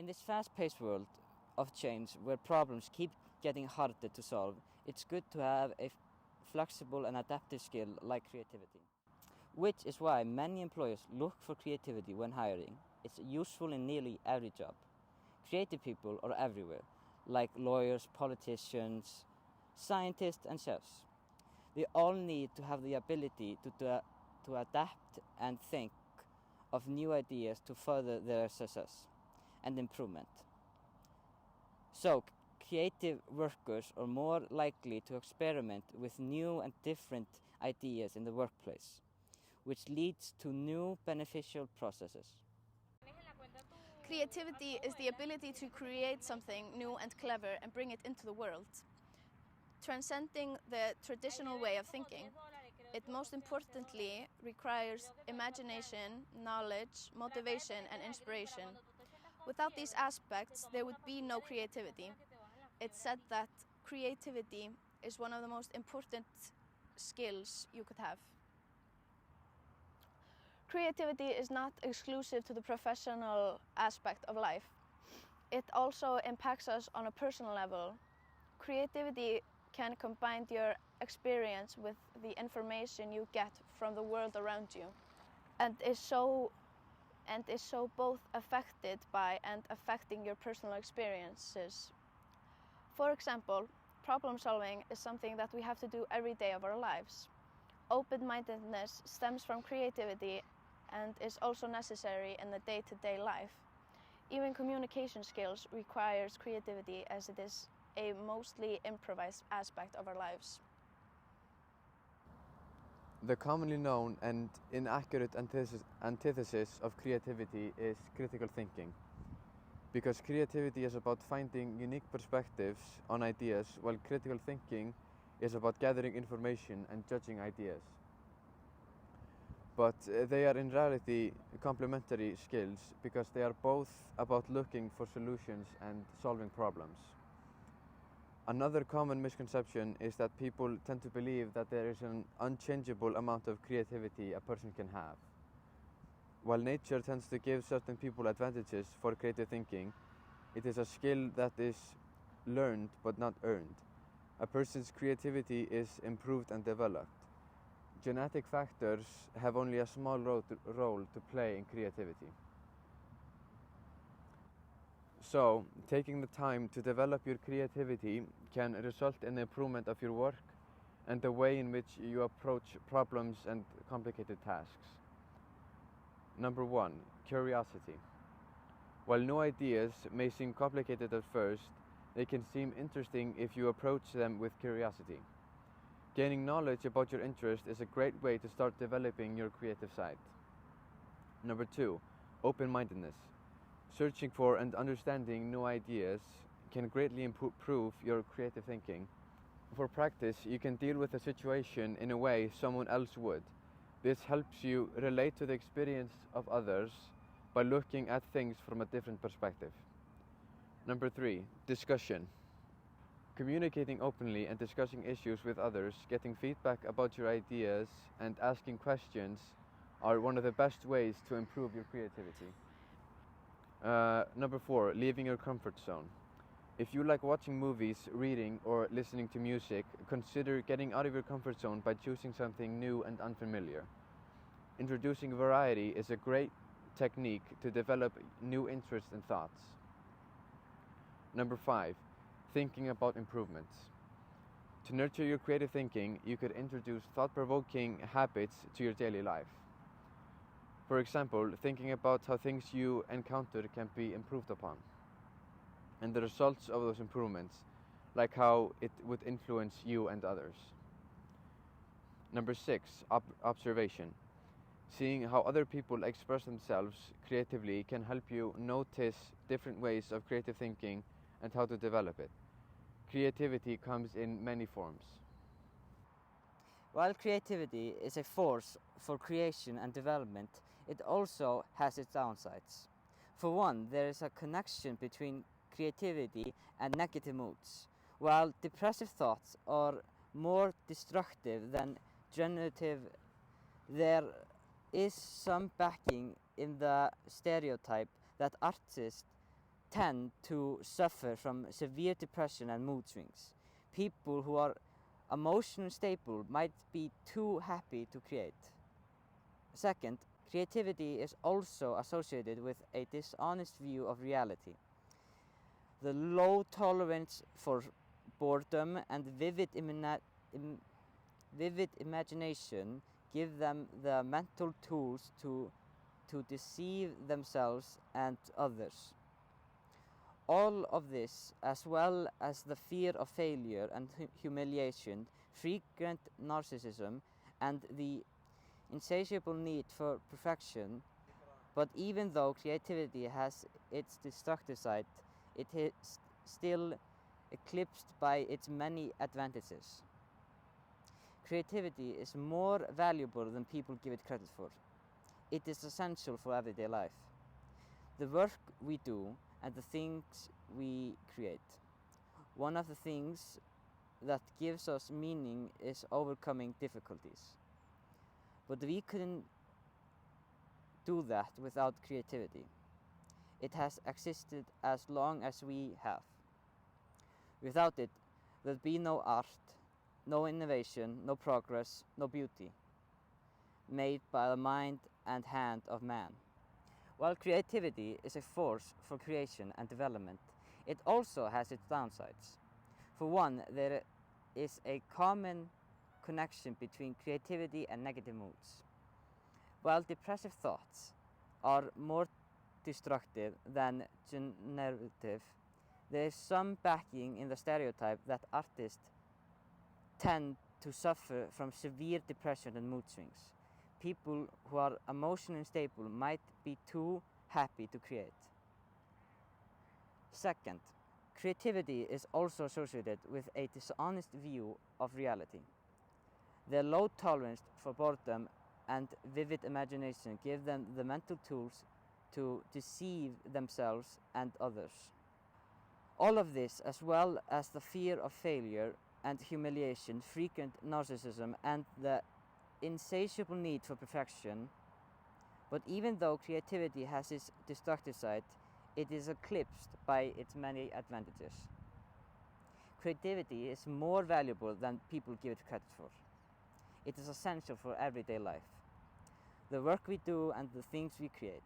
In this fast-paced world of change, where problems keep getting harder to solve, it's good to have a flexible and adaptive skill like creativity. Which is why many employers look for creativity when hiring. It's useful in nearly every job. Creative people are everywhere, like lawyers, politicians, scientists and chefs. They all need to have the ability to adapt and think of new ideas to further their success and improvement. So, creative workers are more likely to experiment with new and different ideas in the workplace, which leads to new beneficial processes. Creativity is the ability to create something new and clever and bring it into the world. Transcending the traditional way of thinking, it most importantly requires imagination, knowledge, motivation and inspiration. Without these aspects, there would be no creativity. It's said that creativity is one of the most important skills you could have. Creativity is not exclusive to the professional aspect of life. It also impacts us on a personal level. Creativity can combine your experience with the information you get from the world around you and is so both affected by and affecting your personal experiences. For example, problem solving is something that we have to do every day of our lives. Open-mindedness stems from creativity and is also necessary in the day-to-day life. Even communication skills requires creativity as it is a mostly improvised aspect of our lives. The commonly known and inaccurate antithesis of creativity is critical thinking. Because creativity is about finding unique perspectives on ideas, while critical thinking is about gathering information and judging ideas. But they are in reality complementary skills because they are both about looking for solutions and solving problems. Another common misconception is that people tend to believe that there is an unchangeable amount of creativity a person can have. While nature tends to give certain people advantages for creative thinking, it is a skill that is learned but not earned. A person's creativity is improved and developed. Genetic factors have only a small role to play in creativity. So, taking the time to develop your creativity can result in the improvement of your work and the way in which you approach problems and complicated tasks. Number 1, curiosity. While new ideas may seem complicated at first, they can seem interesting if you approach them with curiosity. Gaining knowledge about your interest is a great way to start developing your creative side. Number 2, open-mindedness. Searching for and understanding new ideas can greatly improve your creative thinking. For practice, you can deal with a situation in a way someone else would. This helps you relate to the experience of others by looking at things from a different perspective. Number 3, discussion. Communicating openly and discussing issues with others, getting feedback about your ideas, and asking questions are one of the best ways to improve your creativity. Number 4, leaving your comfort zone. If you like watching movies, reading, or listening to music, consider getting out of your comfort zone by choosing something new and unfamiliar. Introducing variety is a great technique to develop new interests and thoughts. Number 5, thinking about improvements. To nurture your creative thinking, you could introduce thought-provoking habits to your daily life. For example, thinking about how things you encounter can be improved upon, and the results of those improvements, like how it would influence you and others. Number 6, observation. Seeing how other people express themselves creatively can help you notice different ways of creative thinking and how to develop it. Creativity comes in many forms. While creativity is a force for creation and development, it also has its downsides. For one, there is a connection between creativity and negative moods. While depressive thoughts are more destructive than generative, there is some backing in the stereotype that artists tend to suffer from severe depression and mood swings. People who are emotionally stable might be too happy to create. Second, creativity is also associated with a dishonest view of reality. The low tolerance for boredom and vivid imagination give them the mental tools to deceive themselves and others. All of this, as well as the fear of failure and humiliation, frequent narcissism, and the insatiable need for perfection. But even though creativity has its destructive side, it is still eclipsed by its many advantages. Creativity is more valuable than people give it credit for. It is essential for everyday life. The work we do and the things we create. One of the things that gives us meaning is overcoming difficulties. But we couldn't do that without creativity. It has existed as long as we have. Without it, there'd be no art, no innovation, no progress, no beauty made by the mind and hand of man. While creativity is a force for creation and development, it also has its downsides. For one, there is a common connection between creativity and negative moods. While depressive thoughts are more destructive than generative, there is some backing in the stereotype that artists tend to suffer from severe depression and mood swings. People who are emotionally unstable might be too happy to create. Second, creativity is also associated with a dishonest view of reality. Their low tolerance for boredom and vivid imagination give them the mental tools to deceive themselves and others. All of this, as well as the fear of failure and humiliation, frequent narcissism, and the insatiable need for perfection. But even though creativity has its destructive side, it is eclipsed by its many advantages. Creativity is more valuable than people give it credit for. It is essential for everyday life. The work we do and the things we create.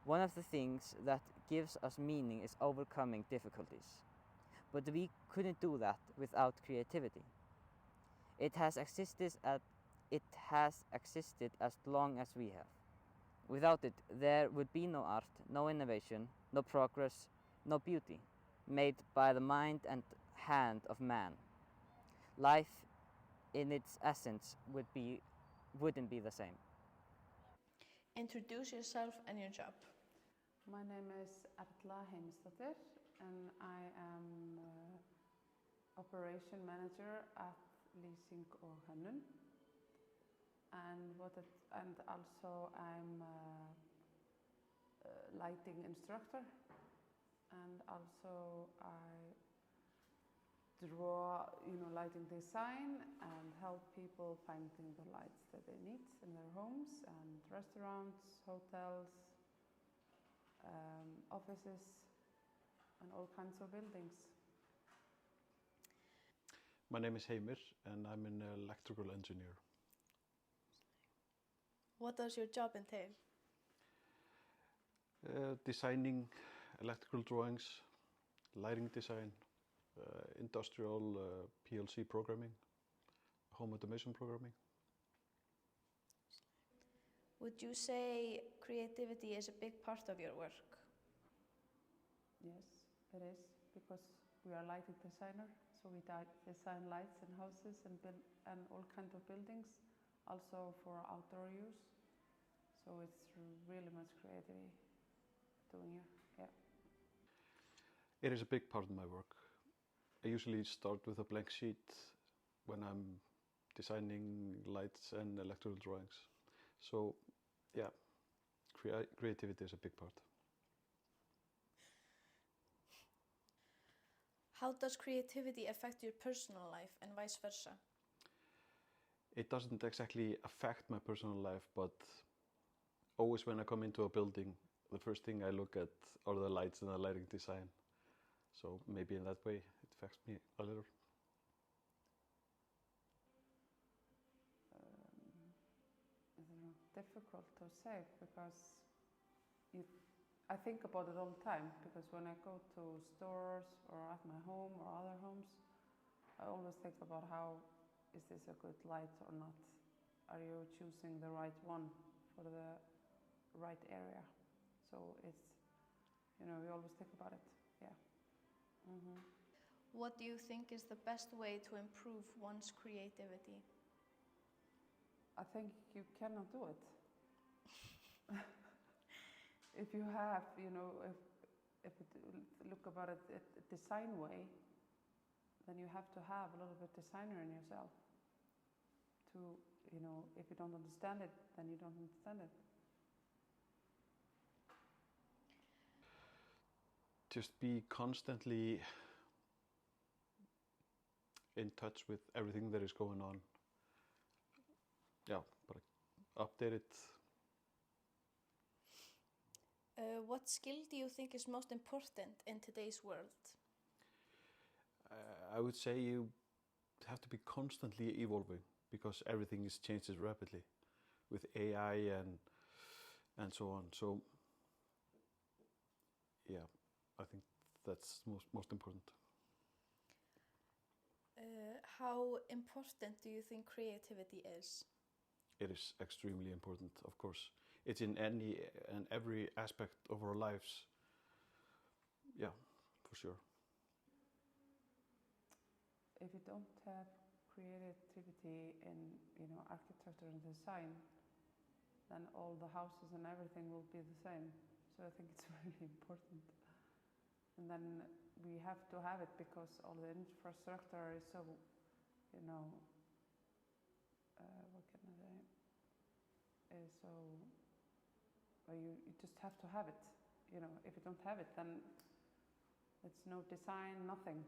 One of the things that gives us meaning is overcoming difficulties. But we couldn't do that without creativity. It has existed as long as we have. Without it, there would be no art, no innovation, no progress, no beauty made by the mind and hand of man. Life in its essence wouldn't be the same. Introduce yourself and your job. My name is Erla Heimisdóttir and I am Operation Manager at Lýsing og Hönnun. And also I'm a lighting instructor, and also I draw, lighting design and help people finding the lights that they need in their homes and restaurants, hotels, offices, and all kinds of buildings. My name is Heimir and I'm an electrical engineer. What does your job entail? Designing electrical drawings, lighting design, industrial PLC programming, home automation programming. Would you say creativity is a big part of your work? Yes, it is, because we are lighting designer, so we design lights in houses and all kinds of buildings, also for outdoor use. So it's really much creativity doing here, yeah. It is a big part of my work. I usually start with a blank sheet when I'm designing lights and electrical drawings. So, yeah, creativity is a big part. How does creativity affect your personal life and vice versa? It doesn't exactly affect my personal life, but always when I come into a building, the first thing I look at are the lights and the lighting design. So maybe in that way it affects me a little. I don't know, difficult to say because I think about it all the time, because when I go to stores or at my home or other homes, I always think about how is this a good light or not? Are you choosing the right one for the right area? So it's, you know, we always think about it, yeah. What do you think is the best way to improve one's creativity? I think you cannot do it. If you have, you know, if you look about it a design way, then you have to have a little bit designer in yourself to, you know, if you don't understand it, then you don't understand it. Just be constantly in touch with everything that is going on. Yeah, but update it. What skill do you think is most important in today's world? I would say you have to be constantly evolving because everything is changes rapidly with AI and so on. So yeah, I think that's most important. How important do you think creativity is? It is extremely important, of course. It's in any and every aspect of our lives. Yeah, for sure. If you don't have creativity in, you know, architecture and design, then all the houses and everything will be the same. So I think it's really important. And then we have to have it because all the infrastructure is so, you know, what can I say? So you just have to have it. You know, if you don't have it, then it's no design, nothing.